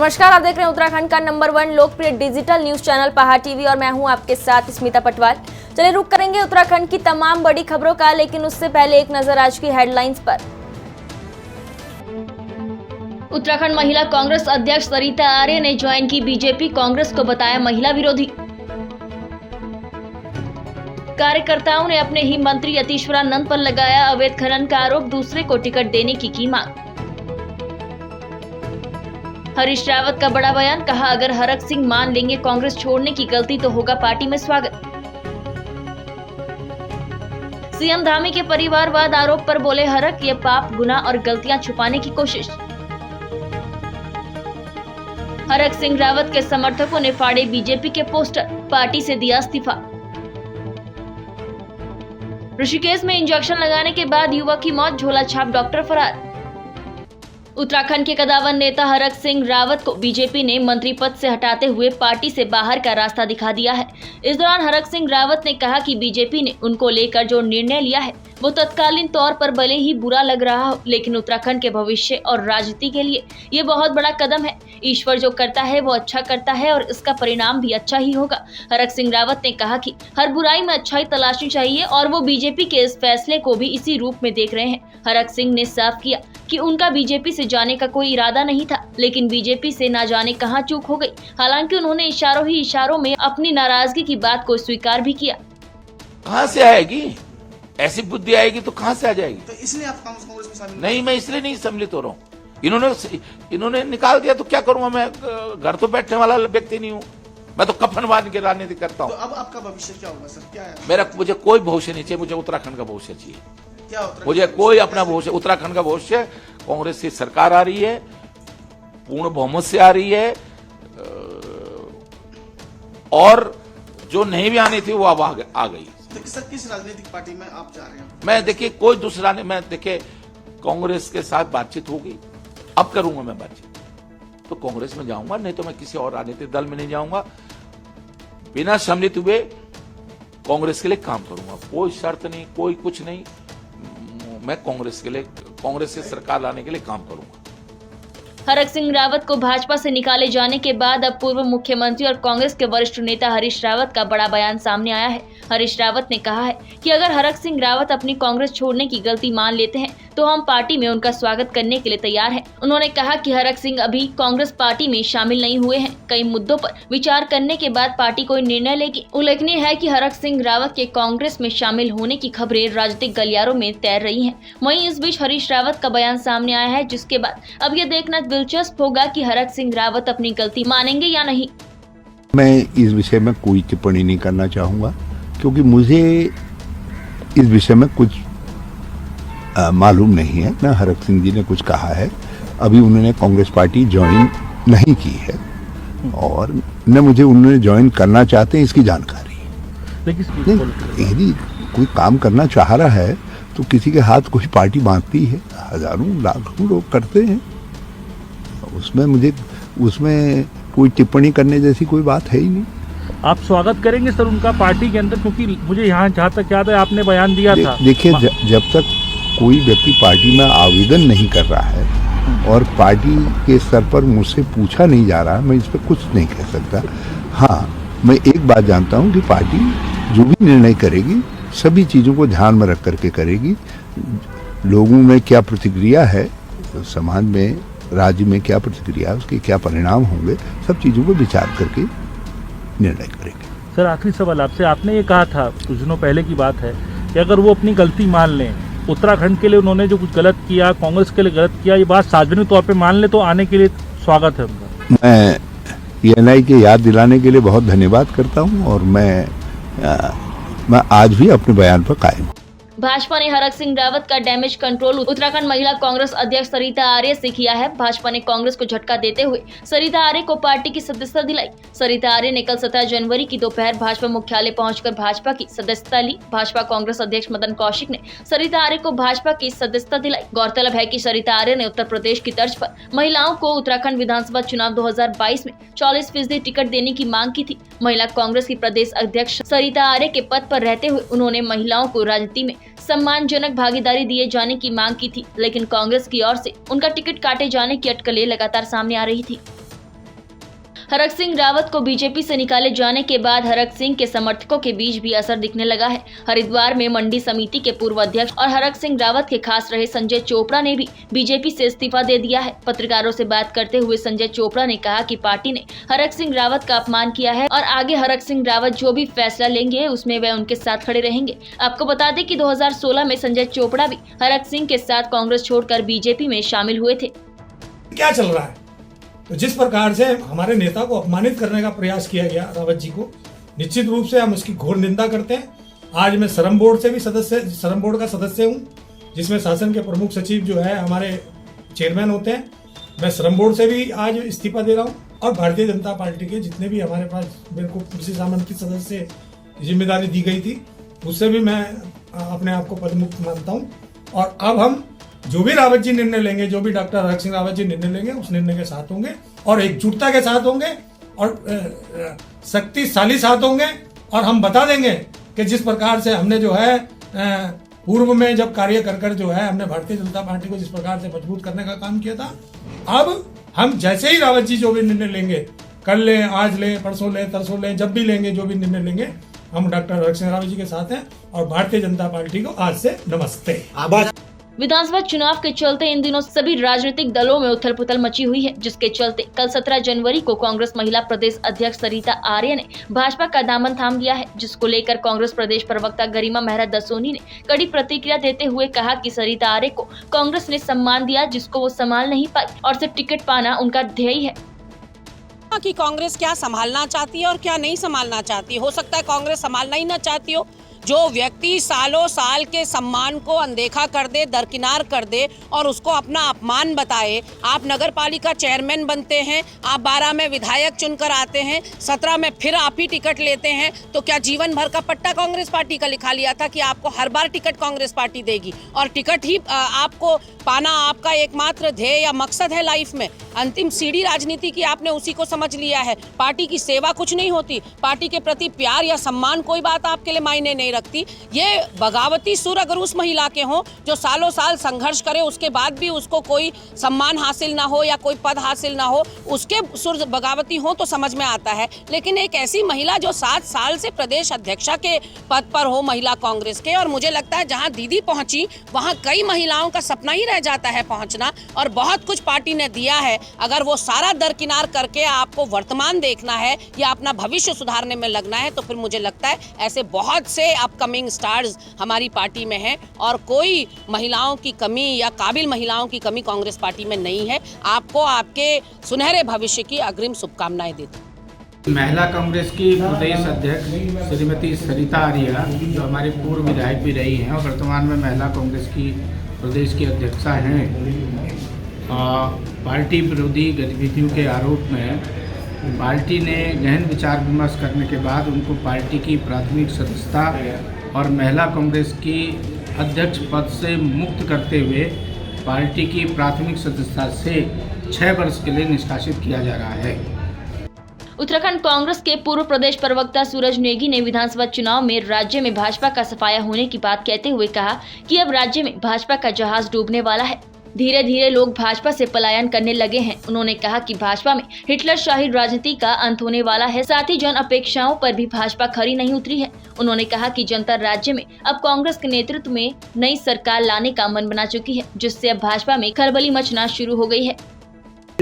नमस्कार, आप देख रहे हैं उत्तराखंड का नंबर 1 लोकप्रिय डिजिटल न्यूज चैनल पहाड़ टीवी और मैं हूं आपके साथ स्मिता पटवाल। चलिए रुक करेंगे उत्तराखंड की तमाम बड़ी खबरों का, लेकिन उससे पहले एक नजर आज की हेडलाइंस पर। उत्तराखंड महिला कांग्रेस अध्यक्ष सरिता आर्य ने ज्वाइन की बीजेपी, कांग्रेस को बताया महिला विरोधी। कार्यकर्ताओं ने अपने ही मंत्री यतीश्वरानंद पर लगाया अवैध खनन का आरोप, दूसरे को टिकट देने की मांग। हरीश रावत का बड़ा बयान, कहा अगर हरक सिंह मान लेंगे कांग्रेस छोड़ने की गलती तो होगा पार्टी में स्वागत। सीएम धामी के परिवारवाद आरोप पर बोले हरक, ये पाप, गुनाह और गलतियां छुपाने की कोशिश। हरक सिंह रावत के समर्थकों ने फाड़े बीजेपी के पोस्टर, पार्टी से दिया इस्तीफा। ऋषिकेश में इंजेक्शन लगाने के बाद युवक की मौत, झोला छाप डॉक्टर फरार। उत्तराखंड के कदावर नेता हरक सिंह रावत को बीजेपी ने मंत्री पद से हटाते हुए पार्टी से बाहर का रास्ता दिखा दिया है। इस दौरान हरक सिंह रावत ने कहा कि बीजेपी ने उनको लेकर जो निर्णय लिया है वो तत्कालीन तौर पर भले ही बुरा लग रहा हो, लेकिन उत्तराखंड के भविष्य और राजनीति के लिए ये बहुत बड़ा कदम है। ईश्वर जो करता है वो अच्छा करता है और इसका परिणाम भी अच्छा ही होगा। हरक सिंह रावत ने कहा कि हर बुराई में अच्छाई तलाशनी चाहिए और वो बीजेपी के इस फैसले को भी इसी रूप में देख रहे हैं। हरक सिंह ने साफ किया कि उनका बीजेपी से जाने का कोई इरादा नहीं था, लेकिन बीजेपी से ना जाने कहां चूक हो गई। हालांकि उन्होंने इशारों ही इशारों में अपनी नाराजगी की बात को स्वीकार भी किया। कहां से आएगी ऐसी बुद्धि, आएगी तो कहां से आ जाएगी? तो इसलिए आप कांग्रेस में शामिल नहीं, मैं इसलिए नहीं सम्मिलित हो रहा हूँ। इन्होंने निकाल दिया तो क्या करूंगा मैं? घर तो बैठने वाला व्यक्ति नहीं हूँ, मैं तो कफन बांध के राजनीति करता हूँ। तो अब आपका भविष्य क्या होगा सर? क्या है? मुझे कोई भविष्य नहीं चाहिए, मुझे उत्तराखंड का भविष्य चाहिए। क्या मुझे कोई अपना भविष्य, उत्तराखंड का भविष्य, कांग्रेस की सरकार आ रही है, पूर्ण बहुमत से आ रही है, और जो नहीं भी आनी थी वो अब आ गई। तो सर किस राजनीतिक पार्टी में आप जा रहे हैं? मैं देखिए कोई दूसरा नहीं, मैं देखिए कांग्रेस के साथ बातचीत होगी, अब करूंगा मैं बातचीत, तो कांग्रेस में जाऊंगा, नहीं तो मैं किसी और राजनीतिक दल में नहीं जाऊंगा। बिना सम्मिलित हुए कांग्रेस के लिए काम करूंगा, कोई शर्त नहीं, कोई कुछ नहीं। मैं कांग्रेस की सरकार लाने के लिए काम करूंगा। हरक सिंह रावत को भाजपा से निकाले जाने के बाद अब पूर्व मुख्यमंत्री और कांग्रेस के वरिष्ठ नेता हरीश रावत का बड़ा बयान सामने आया है। हरीश रावत ने कहा है कि अगर हरक सिंह रावत अपनी कांग्रेस छोड़ने की गलती मान लेते हैं तो हम पार्टी में उनका स्वागत करने के लिए तैयार हैं। उन्होंने कहा कि हरक सिंह अभी कांग्रेस पार्टी में शामिल नहीं हुए हैं, कई मुद्दों पर विचार करने के बाद पार्टी कोई निर्णय लेगी। उल्लेखनीय है कि हरक सिंह रावत के कांग्रेस में शामिल होने की खबरें राजनीतिक गलियारों में तैर रही है। वहीं इस बीच हरीश रावत का बयान सामने आया है, जिसके बाद अब ये देखना दिलचस्प होगा कि हरक सिंह रावत अपनी गलती मानेंगे या नहीं। मैं इस विषय में कोई टिप्पणी नहीं करना चाहूँगा, क्योंकि मुझे इस विषय में कुछ मालूम नहीं है। न हरक सिंह जी ने कुछ कहा है, अभी उन्होंने कांग्रेस पार्टी ज्वाइन नहीं की है और न मुझे उन्होंने ज्वाइन करना चाहते हैं इसकी जानकारी है। यदि कोई काम करना चाह रहा है तो किसी के हाथ कोई पार्टी बांधती है, हजारों लाखों लोग करते हैं, उसमें कोई टिप्पणी करने जैसी कोई बात है ही नहीं। आप स्वागत करेंगे सर उनका पार्टी के अंदर? क्योंकि मुझे यहाँ जहाँ तक याद है आपने बयान दिया था। देखिए, जब तक कोई व्यक्ति पार्टी में आवेदन नहीं कर रहा है और पार्टी के स्तर पर मुझसे पूछा नहीं जा रहा, मैं इस पर कुछ नहीं कह सकता। हाँ, मैं एक बात जानता हूँ कि पार्टी जो भी निर्णय करेगी सभी चीज़ों को ध्यान में रख करके करेगी। लोगों में क्या प्रतिक्रिया है, समाज में, राज्य में क्या प्रतिक्रिया है, उसके क्या परिणाम होंगे, सब चीज़ों को विचार करके निर्णय करेंगे। सर आखिरी सवाल आपसे, आपने ये कहा था कुछ दिनों पहले की बात है कि अगर वो अपनी गलती मान लें, उत्तराखंड के लिए उन्होंने जो कुछ गलत किया, कांग्रेस के लिए गलत किया, ये बात सार्वजनिक तौर पे मान ले तो आने के लिए स्वागत है उनका। मैं ENI के याद दिलाने के लिए बहुत धन्यवाद करता हूँ और मैं आज भी अपने बयान पर कायम हूँ। भाजपा ने हरक सिंह रावत का डैमेज कंट्रोल उत्तराखंड महिला कांग्रेस अध्यक्ष सरिता आर्य से किया है। भाजपा ने कांग्रेस को झटका देते हुए सरिता आर्य को पार्टी की सदस्यता दिलाई। सरिता आर्य ने कल 17 जनवरी की दोपहर भाजपा मुख्यालय पहुंचकर भाजपा की सदस्यता ली। भाजपा कांग्रेस अध्यक्ष मदन कौशिक ने सरिता आर्य को भाजपा की सदस्यता दिलाई। गौरतलब है कि सरिता आर्य ने उत्तर प्रदेश की तर्ज पर महिलाओं को उत्तराखंड विधानसभा चुनाव 2022 में 40% टिकट देने की मांग की थी। महिला कांग्रेस की प्रदेश अध्यक्ष सरिता आर्य के पद पर रहते हुए उन्होंने महिलाओं को राजनीति में सम्मानजनक भागीदारी दिए जाने की मांग की थी, लेकिन कांग्रेस की ओर से उनका टिकट काटे जाने की अटकलें लगातार सामने आ रही थी। हरक सिंह रावत को बीजेपी से निकाले जाने के बाद हरक सिंह के समर्थकों के बीच भी असर दिखने लगा है। हरिद्वार में मंडी समिति के पूर्व अध्यक्ष और हरक सिंह रावत के खास रहे संजय चोपड़ा ने भी बीजेपी से इस्तीफा दे दिया है। पत्रकारों से बात करते हुए संजय चोपड़ा ने कहा कि पार्टी ने हरक सिंह रावत का अपमान किया है और आगे हरक सिंह रावत जो भी फैसला लेंगे उसमें वे उनके साथ खड़े रहेंगे। आपको बता दें कि 2016 में संजय चोपड़ा भी हरक सिंह के साथ कांग्रेस छोड़कर बीजेपी में शामिल हुए थे। क्या चल रहा है? तो जिस प्रकार से हमारे नेता को अपमानित करने का प्रयास किया गया रावत जी को, निश्चित रूप से हम उसकी घोर निंदा करते हैं। आज मैं श्रम बोर्ड का सदस्य हूं, जिसमें शासन के प्रमुख सचिव जो है हमारे चेयरमैन होते हैं। मैं श्रम बोर्ड से भी आज इस्तीफा दे रहा हूं और भारतीय जनता पार्टी के जितने भी हमारे पास मेरे को कृषि सामंती सदस्य जिम्मेदारी दी गई थी, उससे भी मैं अपने आप को पदमुक्त मानता हूं। और अब हम जो भी रावत जी निर्णय लेंगे, जो भी डॉक्टर हरक सिंह रावत जी निर्णय लेंगे, उस निर्णय के साथ होंगे और एकजुटता के साथ होंगे और शक्तिशाली साथ होंगे। और हम बता देंगे कि जिस प्रकार से हमने जो है पूर्व में जब कार्य कर जो है हमने भारतीय जनता पार्टी को जिस प्रकार से मजबूत करने का काम किया था, अब हम जैसे ही रावत जी जो भी निर्णय लेंगे, कल लें, आज लें, परसों लें, तरसों लें, जब भी लेंगे, जो भी निर्णय लेंगे, हम डॉक्टर हरक सिंह रावत जी के साथ हैं और भारतीय जनता पार्टी को आज से नमस्ते। विधानसभा चुनाव के चलते इन दिनों सभी राजनीतिक दलों में उथल पुथल मची हुई है, जिसके चलते कल 17 जनवरी को कांग्रेस महिला प्रदेश अध्यक्ष सरिता आर्य ने भाजपा का दामन थाम लिया है, जिसको लेकर कांग्रेस प्रदेश प्रवक्ता गरिमा मेहरा दसोनी ने कड़ी प्रतिक्रिया देते हुए कहा कि सरिता आर्य को कांग्रेस ने सम्मान दिया जिसको वो संभाल नहीं पाई और सिर्फ टिकट पाना उनका ध्येय है। कि कांग्रेस क्या संभालना चाहती है और क्या नहीं संभालना चाहती है। हो सकता है कांग्रेस संभालना ही ना चाहती हो। जो व्यक्ति सालों साल के सम्मान को अनदेखा कर दे, दरकिनार कर दे और उसको अपना अपमान बताए। आप नगर पालिका चेयरमैन बनते हैं, आप 12 में विधायक चुनकर आते हैं, 17 में फिर आप ही टिकट लेते हैं, तो क्या जीवन भर का पट्टा कांग्रेस पार्टी का लिखा लिया था कि आपको हर बार टिकट कांग्रेस पार्टी देगी और टिकट ही आपको पाना आपका एकमात्र ध्येय या मकसद है लाइफ में? अंतिम सीढ़ी राजनीति की आपने उसी को समझ लिया है। पार्टी की सेवा कुछ नहीं होती, पार्टी के प्रति प्यार या सम्मान कोई बात आपके लिए मायने नहीं रखती। ये बगावती सुर अगर उस महिला के हों जो सालों साल संघर्ष करे, उसके बाद भी उसको कोई सम्मान हासिल ना हो या कोई पद हासिल ना हो, उसके सुर बगावती हो तो समझ में आता है। लेकिन एक ऐसी महिला जो 7 साल से प्रदेश अध्यक्षा के पद पर हो महिला कांग्रेस के, और मुझे लगता है जहां दीदी पहुंची वहां कई महिलाओं का सपना ही रह जाता है पहुंचना, और बहुत कुछ पार्टी ने दिया है। अगर वो सारा दरकिनार करके आपको वर्तमान देखना है या अपना भविष्य सुधारने में लगना है, तो फिर मुझे लगता है ऐसे बहुत से अपकमिंग स्टार्स हमारी पार्टी में हैं और कोई महिलाओं की कमी या काबिल महिलाओं की कमी कांग्रेस पार्टी में नहीं है। आपको आपके सुनहरे भविष्य की अग्रिम शुभकामनाएं देती। महिला कांग्रेस की प्रदेश अध्यक्ष श्रीमती सरिता आर्य, जो हमारी पूर्व विधायक भी रही हैं और वर्तमान में महिला कांग्रेस की प्रदेश की अध्यक्षा हैं, पार्टी विरोधी गतिविधियों के आरोप में पार्टी ने गहन विचार विमर्श करने के बाद उनको पार्टी की प्राथमिक सदस्यता और महिला कांग्रेस की अध्यक्ष पद से मुक्त करते हुए पार्टी की प्राथमिक सदस्यता से 6 वर्ष के लिए निष्कासित किया जा रहा है। उत्तराखंड कांग्रेस के पूर्व प्रदेश प्रवक्ता सूरज नेगी ने विधानसभा चुनाव में राज्य में भाजपा का सफाया होने की बात कहते हुए कहा कि अब राज्य में भाजपा का जहाज डूबने वाला है। धीरे धीरे लोग भाजपा से पलायन करने लगे हैं। उन्होंने कहा कि भाजपा में हिटलरशाही राजनीति का अंत होने वाला है। साथ ही जन अपेक्षाओं पर भी भाजपा खरी नहीं उतरी है। उन्होंने कहा कि जनता राज्य में अब कांग्रेस के नेतृत्व में नई सरकार लाने का मन बना चुकी है, जिससे अब भाजपा में खलबली मचना शुरू हो गई है।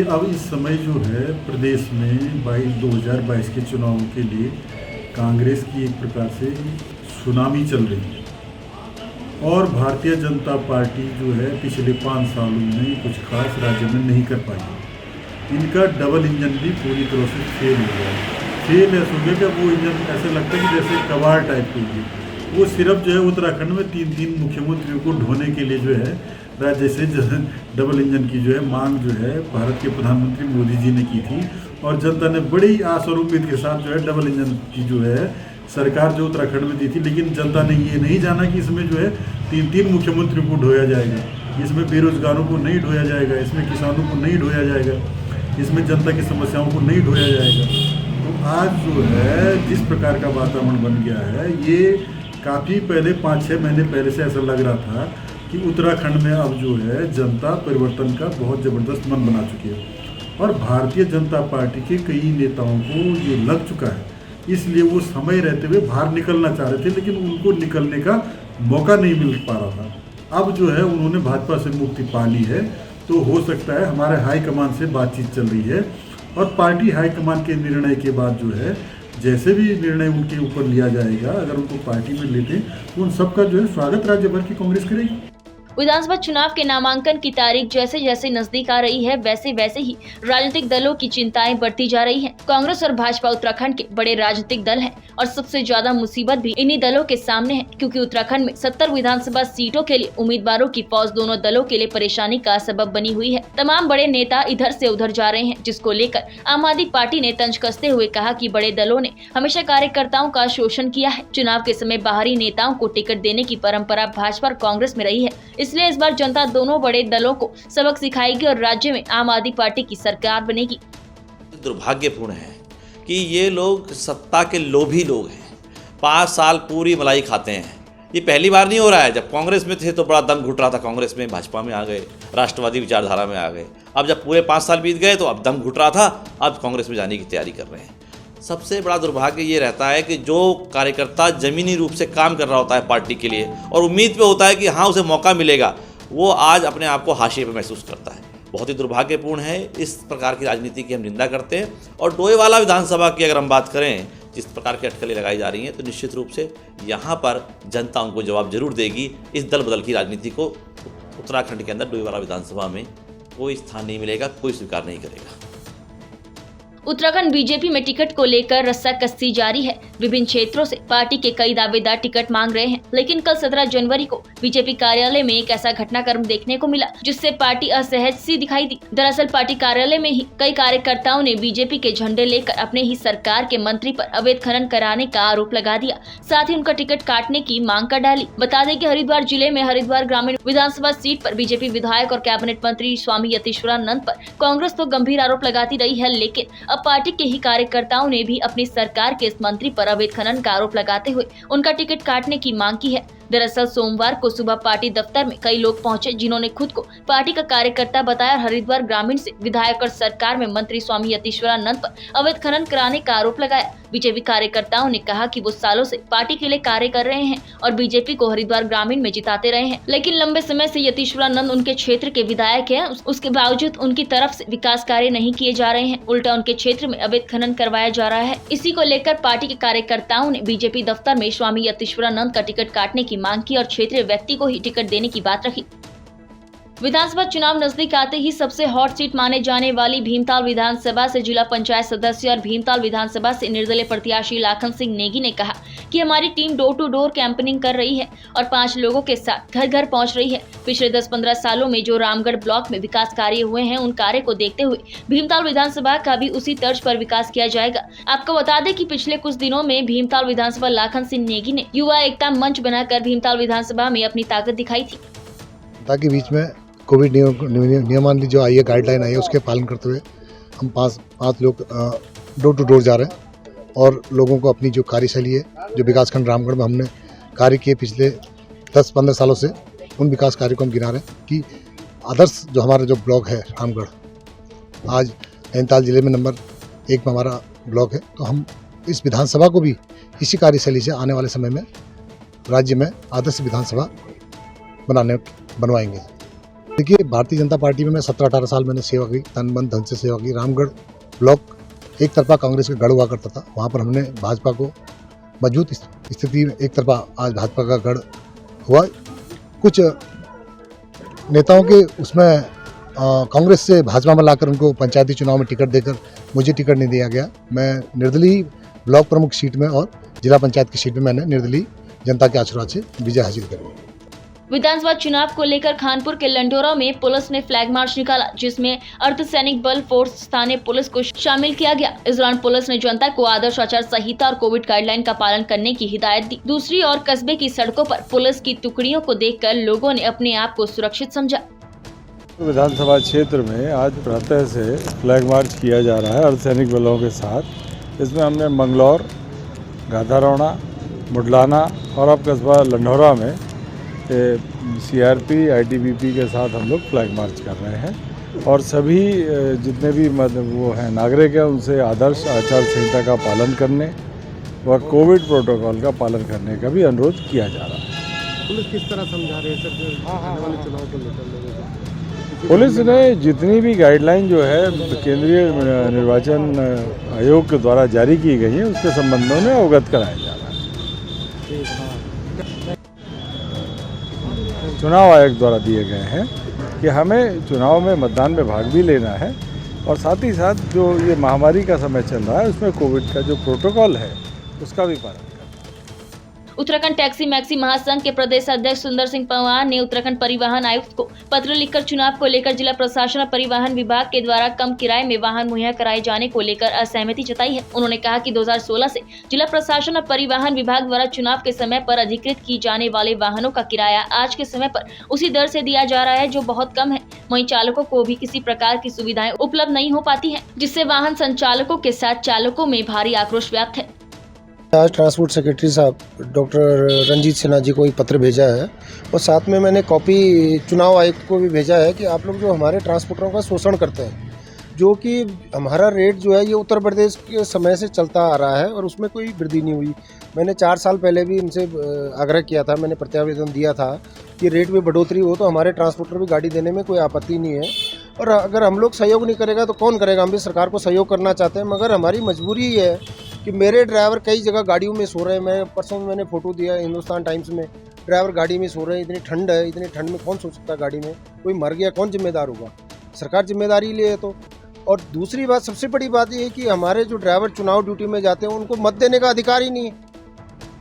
अब इस समय जो है प्रदेश में 2022 के चुनाव के लिए कांग्रेस की एक प्रकार से सुनामी चल रही है और भारतीय जनता पार्टी जो है पिछले 5 सालों में कुछ खास राज्य में नहीं कर पाई। इनका डबल इंजन भी पूरी तरह से फेल हो गया है। फेल ऐसा हो गया कि वो इंजन ऐसे लगता है कि जैसे कबाड़ टाइप की है। वो सिर्फ जो है उत्तराखंड में 3 मुख्यमंत्रियों को ढोने के लिए जो है राज्य से डबल इंजन की जो है मांग जो है भारत के प्रधानमंत्री मोदी जी ने की थी और जनता ने बड़ी आस और उम्मीद के साथ जो है डबल इंजन की जो है सरकार जो उत्तराखंड में दी थी। लेकिन जनता ने ये नहीं जाना कि इसमें जो है 3 मुख्यमंत्रियों को ढोया जाएगा, इसमें बेरोजगारों को नहीं ढोया जाएगा, इसमें किसानों को नहीं ढोया जाएगा, इसमें जनता की समस्याओं को नहीं ढोया जाएगा। तो आज जो है जिस प्रकार का वातावरण बन गया है, ये काफ़ी पहले 5-6 महीने पहले से ऐसा लग रहा था कि उत्तराखंड में अब जो है जनता परिवर्तन का बहुत ज़बरदस्त मन बना चुकी है और भारतीय जनता पार्टी के कई नेताओं को ये लग चुका है, इसलिए वो समय रहते हुए बाहर निकलना चाह रहे थे, लेकिन उनको निकलने का मौका नहीं मिल पा रहा था। अब जो है उन्होंने भाजपा से मुक्ति पा ली है, तो हो सकता है हमारे हाईकमान से बातचीत चल रही है और पार्टी हाईकमान के निर्णय के बाद जो है जैसे भी निर्णय उनके ऊपर लिया जाएगा, अगर उनको पार्टी में लेते हैं तो उन सबका जो है स्वागत राज्य भर की कांग्रेस करेगी। विधानसभा चुनाव के नामांकन की तारीख जैसे जैसे नजदीक आ रही है, वैसे वैसे ही राजनीतिक दलों की चिंताएं बढ़ती जा रही हैं। कांग्रेस और भाजपा उत्तराखंड के बड़े राजनीतिक दल हैं और सबसे ज्यादा मुसीबत भी इन्हीं दलों के सामने है, क्योंकि उत्तराखंड में 70 विधानसभा सीटों के लिए उम्मीदवारों की फौज दोनों दलों के लिए परेशानी का सबब बनी हुई है। तमाम बड़े नेता इधर से उधर जा रहे हैं, जिसको लेकर आम आदमी पार्टी ने तंज कसते हुए कहा कि बड़े दलों ने हमेशा कार्यकर्ताओं का शोषण किया है। चुनाव के समय बाहरी नेताओं को टिकट देने की परंपरा भाजपा और कांग्रेस में रही है, इसलिए इस बार जनता दोनों बड़े दलों को सबक सिखाएगी और राज्य में आम आदमी पार्टी की सरकार बनेगी। दुर्भाग्यपूर्ण है कि ये लोग सत्ता के लोभी लोग हैं, 5 साल पूरी मलाई खाते हैं। ये पहली बार नहीं हो रहा है, जब कांग्रेस में थे तो बड़ा दम घुट रहा था, कांग्रेस में भाजपा में आ गए, राष्ट्रवादी विचारधारा में आ गए। अब जब पूरे 5 साल बीत गए तो अब दम घुट रहा था, अब कांग्रेस में जाने की तैयारी कर रहे हैं। सबसे बड़ा दुर्भाग्य ये रहता है कि जो कार्यकर्ता जमीनी रूप से काम कर रहा होता है पार्टी के लिए और उम्मीद पे होता है कि हाँ उसे मौका मिलेगा, वो आज अपने आप को हाशिए पे महसूस करता है। बहुत ही दुर्भाग्यपूर्ण है। इस प्रकार की राजनीति की हम निंदा करते हैं और डोईवाला विधानसभा की अगर हम बात करें, जिस प्रकार की अटकलें लगाई जा रही हैं, तो निश्चित रूप से यहाँ पर जनता उनको जवाब जरूर देगी। इस दल बदल की राजनीति को उत्तराखंड के अंदर डोईवाला विधानसभा में कोई स्थान नहीं मिलेगा, कोई स्वीकार नहीं करेगा। उत्तराखंड बीजेपी में टिकट को लेकर रस्साकसी जारी है। विभिन्न क्षेत्रों से पार्टी के कई दावेदार टिकट मांग रहे हैं, लेकिन कल 17 जनवरी को बीजेपी कार्यालय में एक ऐसा घटनाक्रम देखने को मिला जिससे पार्टी असहज सी दिखाई दी। दरअसल पार्टी कार्यालय में ही कई कार्यकर्ताओं ने बीजेपी के झंडे लेकर अपने ही सरकार के मंत्री पर अवैध खनन कराने का आरोप लगा दिया, साथ ही उनका टिकट काटने की मांग कर डाली। बता दें कि हरिद्वार जिले में हरिद्वार ग्रामीण विधानसभा सीट पर बीजेपी विधायक और कैबिनेट मंत्री स्वामी यतीश्वरानंद पर कांग्रेस तो गंभीर आरोप लगाती रही है, लेकिन अब पार्टी के ही कार्यकर्ताओं ने भी अपनी सरकार के इस मंत्री पर अवैध खनन का आरोप लगाते हुए उनका टिकट काटने की मांग की है। दरअसल सोमवार को सुबह पार्टी दफ्तर में कई लोग पहुंचे, जिन्होंने खुद को पार्टी का कार्यकर्ता बताया और हरिद्वार ग्रामीण से विधायक और सरकार में मंत्री स्वामी यतीश्वरानंद पर अवैध खनन कराने का आरोप लगाया। बीजेपी कार्यकर्ताओं ने कहा कि वो सालों से पार्टी के लिए कार्य कर रहे हैं और बीजेपी को हरिद्वार ग्रामीण में जिताते रहे हैं, लेकिन लंबे समय से यतीश्वरानंद उनके क्षेत्र के विधायक हैं, उसके बावजूद उनकी तरफ से विकास कार्य नहीं किए जा रहे हैं, उल्टा उनके क्षेत्र में अवैध खनन करवाया जा रहा है। इसी को लेकर पार्टी के कार्यकर्ताओं ने बीजेपी दफ्तर में स्वामी यतीश्वरानंद का टिकट काटने की मांग की और क्षेत्रीय व्यक्ति को ही टिकट देने की बात रखी। विधानसभा चुनाव नजदीक आते ही सबसे हॉट सीट माने जाने वाली भीमताल विधानसभा से जिला पंचायत सदस्य और भीमताल विधानसभा से निर्दलीय प्रत्याशी लाखन सिंह नेगी ने कहा कि हमारी team door to door campaigning कर रही है और 5 लोगों के साथ घर घर पहुंच रही है। पिछले 10-15 सालों में जो रामगढ़ ब्लॉक में विकास कार्य हुए हैं, उन कार्य को देखते हुए भीमताल विधानसभा का भी उसी तर्ज पर विकास किया जाएगा। आपको बता दें कि पिछले कुछ दिनों में भीमताल विधानसभा लाखन सिंह नेगी ने युवा एकता मंच बनाकर भीमताल विधानसभा में अपनी ताकत दिखाई थी। ताकि बीच में कोविड नियमावली जो आई है, गाइडलाइन आई है, उसके पालन करते हुए हम पाँच लोग डोर टू डोर जा रहे हैं और लोगों को अपनी जो कार्यशैली है, जो विकासखंड रामगढ़ में हमने कार्य किए पिछले 10-15 सालों से, उन विकास कार्यों को हम गिना रहे हैं कि आदर्श जो हमारा जो ब्लॉक है रामगढ़, आज नैनीताल जिले में नंबर 1 में हमारा ब्लॉक है, तो हम इस विधानसभा को भी इसी कार्यशैली से आने वाले समय में राज्य में आदर्श विधानसभा बनवाएंगे। देखिए, भारतीय जनता पार्टी में मैं 17-18 साल मैंने सेवा की, तन मन धन से सेवा की। रामगढ़ ब्लॉक एक तरफा कांग्रेस का गढ़ हुआ करता था, वहाँ पर हमने भाजपा को मजबूत स्थिति में, एक तरफा आज भाजपा का गढ़ हुआ। कुछ नेताओं के उसमें कांग्रेस से भाजपा में लाकर उनको पंचायती चुनाव में टिकट देकर मुझे टिकट नहीं दिया गया। मैं निर्दलीय ब्लॉक प्रमुख सीट में और जिला पंचायत की सीट में मैंने निर्दलीय जनता के आशीर्वाद से विजय हासिल करी। विधानसभा चुनाव को लेकर खानपुर के लंडोरा में पुलिस ने फ्लैग मार्च निकाला, जिसमें अर्धसैनिक बल फोर्स, स्थानीय पुलिस को शामिल किया गया। इस दौरान पुलिस ने जनता को आदर्श आचार संहिता और कोविड गाइडलाइन का पालन करने की हिदायत दी। दूसरी ओर कस्बे की सड़कों पर पुलिस की टुकड़ियों को देखकर लोगों ने अपने आप को सुरक्षित समझा। विधानसभा क्षेत्र में आज प्रातः से फ्लैग मार्च किया जा रहा है अर्धसैनिक बलों के साथ। इसमें हमने मंगलौर, गाधारौना, मुडलाना और अब कस्बा लंडोरा में CRP, ITBP के साथ हम लोग फ्लैग मार्च कर रहे हैं। और सभी जितने भी वो हैं नागरिक हैं उनसे आदर्श आचार संहिता का पालन करने व कोविड प्रोटोकॉल का पालन करने का भी अनुरोध किया जा रहा है। पुलिस किस तरह समझा रहे हैं सर आने वाले चुनाव को लेकर लोगों को? पुलिस ने जितनी भी गाइडलाइन जो है केंद्रीय निर्वाचन आयोग के द्वारा जारी की गई है उसके संबंधों में अवगत कराया जा रहा है। चुनाव आयोग द्वारा दिए गए हैं कि हमें चुनाव में मतदान में भाग भी लेना है और साथ ही साथ जो ये महामारी का समय चल रहा है उसमें कोविड का जो प्रोटोकॉल है उसका भी पालन। उत्तराखंड टैक्सी मैक्सी महासंघ के प्रदेश अध्यक्ष सुंदर सिंह पंवार ने उत्तराखंड परिवहन आयुक्त को पत्र लिखकर चुनाव को लेकर जिला प्रशासन और परिवहन विभाग के द्वारा कम किराए में वाहन मुहैया कराए जाने को लेकर असहमति जताई है। उन्होंने कहा कि 2016 से जिला प्रशासन और परिवहन विभाग द्वारा चुनाव के समय पर अधिकृत की जाने वाले वाहनों का किराया आज के समय पर उसी दर से दिया जा रहा है जो बहुत कम है। वहीं चालकों को भी किसी प्रकार की सुविधाएं उपलब्ध नहीं हो पाती है, जिससे वाहन संचालकों के साथ चालकों में भारी आक्रोश व्याप्त है। आज ट्रांसपोर्ट सेक्रेटरी साहब डॉक्टर रंजीत सिन्हा जी को एक पत्र भेजा है और साथ में मैंने कॉपी चुनाव आयुक्त को भी भेजा है कि आप लोग जो हमारे ट्रांसपोर्टरों का शोषण करते हैं, जो कि हमारा रेट जो है ये उत्तर प्रदेश के समय से चलता आ रहा है और उसमें कोई वृद्धि नहीं हुई। मैंने 4 साल पहले भी इनसे आग्रह किया था, मैंने प्रत्यावेदन दिया था कि रेट में बढ़ोतरी हो तो हमारे ट्रांसपोर्टर भी गाड़ी देने में कोई आपत्ति नहीं है। और अगर हम लोग सहयोग नहीं करेगा तो कौन करेगा? हम भी सरकार को सहयोग करना चाहते हैं, मगर हमारी मजबूरी है कि मेरे ड्राइवर कई जगह गाड़ियों में सो रहे हैं। मैं परसों मैंने फ़ोटो दिया हिंदुस्तान टाइम्स में, ड्राइवर गाड़ी में सो रहे हैं। इतनी ठंड है, इतनी ठंड में कौन सो सकता है गाड़ी में? कोई मर गया कौन जिम्मेदार होगा? सरकार जिम्मेदारी ले तो। और दूसरी बात, सबसे बड़ी बात ये है कि हमारे जो ड्राइवर चुनाव ड्यूटी में जाते हैं उनको मत देने का अधिकार ही नहीं है।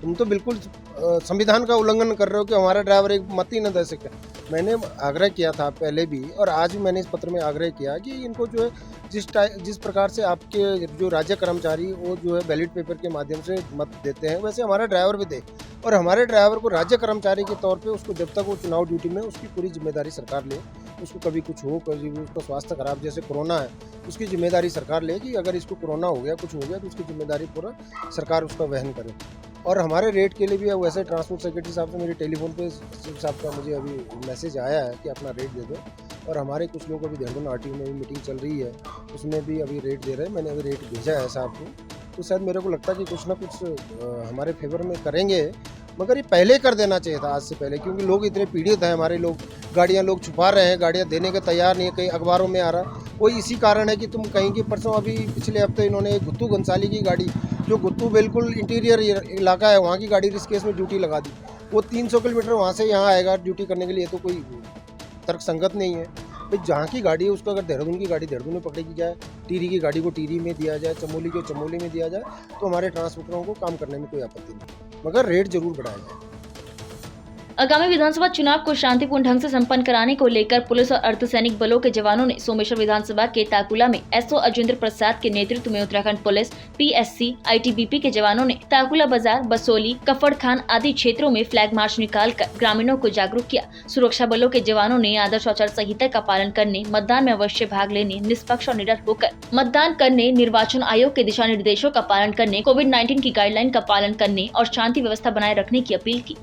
तुम तो बिल्कुल संविधान का उल्लंघन कर रहे हो कि हमारा ड्राइवर एक मत ही न दे सके। मैंने आग्रह किया था पहले भी और आज भी मैंने इस पत्र में आग्रह किया कि इनको जो है जिस प्रकार से आपके जो राज्य कर्मचारी वो जो है बैलेट पेपर के माध्यम से मत देते हैं, वैसे हमारा ड्राइवर भी दे। और हमारे ड्राइवर को राज्य कर्मचारी के तौर पे उसको जब तक वो चुनाव ड्यूटी में, उसकी पूरी जिम्मेदारी सरकार ले। उसको कभी कुछ हो, कभी उसका स्वास्थ्य खराब, जैसे कोरोना है, उसकी जिम्मेदारी सरकार ले कि अगर इसको कोरोना हो गया, कुछ हो गया तो उसकी जिम्मेदारी पूरा सरकार उसका वहन करे। और हमारे रेट के लिए भी वैसे ट्रांसपोर्ट सेक्रेटरी साहब से मेरे टेलीफोन पे साहब का मुझे अभी मैसेज आया है कि अपना रेट दे दो। और हमारे कुछ लोग अभी देहरादून आरटीओ में भी मीटिंग चल रही है, उसमें भी अभी रेट दे रहे हैं। मैंने अभी रेट भेजा है साहब को, तो शायद मेरे को लगता है कि कुछ ना कुछ हमारे फेवर में करेंगे। मगर ये पहले कर देना चाहिए था, आज से पहले, क्योंकि लोग इतने पीड़ित हैं। हमारे लोग गाड़ियाँ लोग छुपा रहे हैं, गाड़ियाँ देने के तैयार नहीं है, कई अखबारों में आ रहा। वो इसी कारण है कि तुम कहीं की परसों अभी पिछले हफ्ते इन्होंने गुत्तू घनसाली की गाड़ी, जो गुत्तू बिल्कुल इंटीरियर इलाका है, वहाँ की गाड़ी ऋषिकेश में ड्यूटी लगा दी। वो 300 किलोमीटर वहाँ से यहाँ आएगा ड्यूटी करने के लिए, तो कोई तर्क संगत नहीं है। भाई जहाँ की गाड़ी है उसको अगर देहरादून की गाड़ी देहरादून में पकड़ी जाए, टिहरी की गाड़ी को टिहरी में दिया जाए, चमोली को चमोली में दिया जाए, तो हमारे ट्रांसपोर्टरों को काम करने में कोई आपत्ति नहीं, मगर रेट जरूर बढ़ाया जाए। आगामी विधानसभा चुनाव को शांतिपूर्ण ढंग से संपन्न कराने को लेकर पुलिस और अर्धसैनिक बलों के जवानों ने सोमेश्वर विधानसभा के ताकुला में एसओ अजेंद्र प्रसाद के नेतृत्व में उत्तराखंड पुलिस, पीएससी, आईटीबीपी के जवानों ने ताकुला बाजार, बसोली, कफड़ खान आदि क्षेत्रों में फ्लैग मार्च निकालकर ग्रामीणों को जागरूक किया। सुरक्षा बलों के जवानों ने आदर्श आचार संहिता का पालन करने, मतदान में अवश्य भाग लेने, निष्पक्ष और निडर होकर मतदान करने, निर्वाचन आयोग के दिशा निर्देशों का पालन करने, कोविड-19 की गाइडलाइन का पालन करने और शांति व्यवस्था बनाए रखने की अपील की।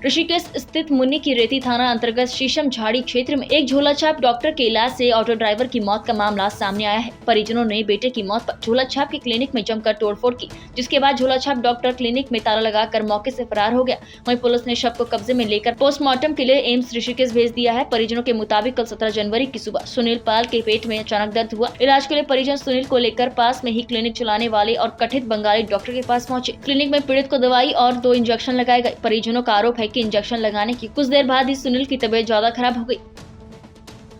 ऋषिकेश स्थित मुन्नी की रेती थाना अंतर्गत शीशम झाड़ी क्षेत्र में एक झोलाछाप डॉक्टर के इलाज से ऑटो ड्राइवर की मौत का मामला सामने आया है। परिजनों ने बेटे की मौत पर झोलाछाप के क्लिनिक में जमकर तोड़फोड़ की, जिसके बाद झोलाछाप डॉक्टर क्लिनिक में ताला लगाकर मौके से फरार हो गया। वहीं पुलिस ने शव को कब्जे में लेकर पोस्टमार्टम के लिए एम्स ऋषिकेश भेज दिया है। परिजनों के मुताबिक कल 17 जनवरी की सुबह सुनील पाल के पेट में अचानक दर्द हुआ। इलाज के लिए परिजन सुनील को लेकर पास में ही क्लिनिक चलाने वाले और कथित बंगाली डॉक्टर के पास पहुंचे। क्लिनिक में पीड़ित को दवाई और 2 इंजेक्शन लगाए गए। परिजनों का आरोप है कि इंजेक्शन लगाने की कुछ देर बाद ही सुनील की तबीयत ज्यादा खराब हो गई।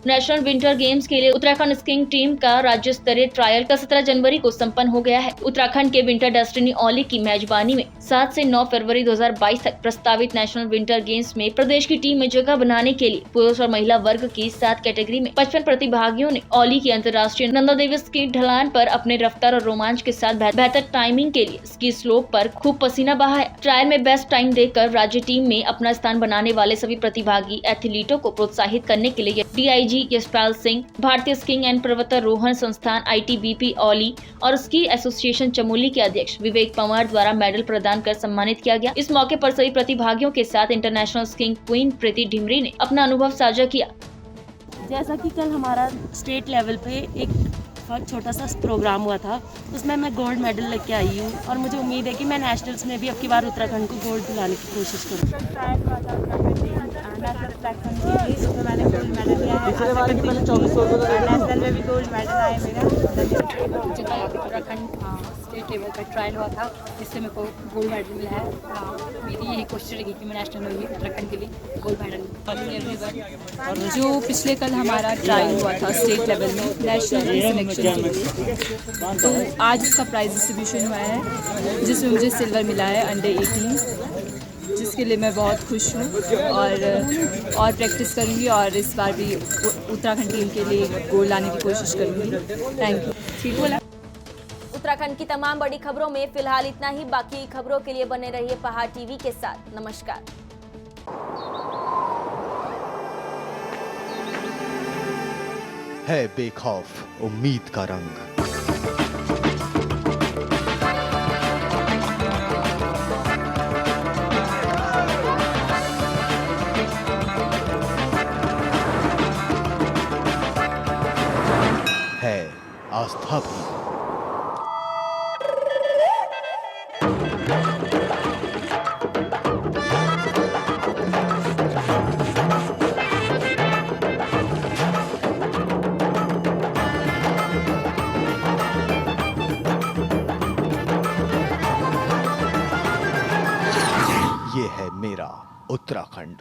नेशनल विंटर गेम्स के लिए उत्तराखंड स्कीइंग टीम का राज्य स्तरीय ट्रायल कल 17 जनवरी को संपन्न हो गया है। उत्तराखंड के विंटर डेस्टिनी ओली की मेजबानी में 7 से 9 फरवरी 2022 तक प्रस्तावित नेशनल विंटर गेम्स में प्रदेश की टीम में जगह बनाने के लिए पुरुष और महिला वर्ग की 7 कैटेगरी में 55 प्रतिभागियों ने ओली की अंतर्राष्ट्रीय नंदा देवी स्की ढलान पर अपने रफ्तार और रोमांच के साथ बेहतर टाइमिंग के लिए स्की स्लोप पर खूब पसीना बहा है। ट्रायल में बेस्ट टाइम देकर राज्य टीम में अपना स्थान बनाने वाले सभी प्रतिभागी एथलीटों को प्रोत्साहित करने के लिए DIG यशपाल सिंह, भारतीय स्कीइंग एंड पर्वतारोहण संस्थान ITBP ओली और स्की एसोसिएशन चमोली के अध्यक्ष विवेक पंवार द्वारा मेडल प्रदान कर सम्मानित किया गया। इस मौके पर सभी प्रतिभागियों के साथ इंटरनेशनल स्कीइंग क्वीन प्रीति ढिमरी ने अपना अनुभव साझा किया। जैसा कि कल हमारा स्टेट लेवल पे एक छोटा सा प्रोग्राम हुआ था, उसमें मैं गोल्ड मेडल लेके आई हूँ और मुझे उम्मीद है कि मैं नेशनल्स में भी अब की बार उत्तराखंड को गोल्ड दिलाने की कोशिश करूँ। मैंने गोल्ड मेडल लिया है, नेशनल में भी गोल्ड मेडल आया मेरा। उत्तराखंड स्टेट लेवल पर ट्रायल हुआ था जिससे मेरे को गोल्ड मेडल मिला है। मेरी यही कोशिश रहेगी कि मैं नेशनल में भी उत्तराखंड के लिए गोल्ड मेडल। और जो पिछले कल हमारा ट्रायल हुआ था स्टेट लेवल में नेशनल सिलेक्शन के लिए, तो आज उसका प्राइज डिस्ट्रीब्यूशन हुआ है जिसमें मुझे सिल्वर मिला है अंडर 18, जिसके लिए मैं बहुत खुश हूँ और प्रैक्टिस करूँगी और इस बार भी उत्तराखंड टीम के लिए गोल्ड लाने की कोशिश करूँगी। Thank you. ठीक बोला। उत्तराखंड की तमाम बड़ी खबरों में फिलहाल इतना ही। बाकी खबरों के लिए बने रहिए पहाड़ टीवी के साथ। नमस्कार। है बेखौफ उम्मीद का रंग। है आस्था भी। ये है मेरा उत्तराखंड।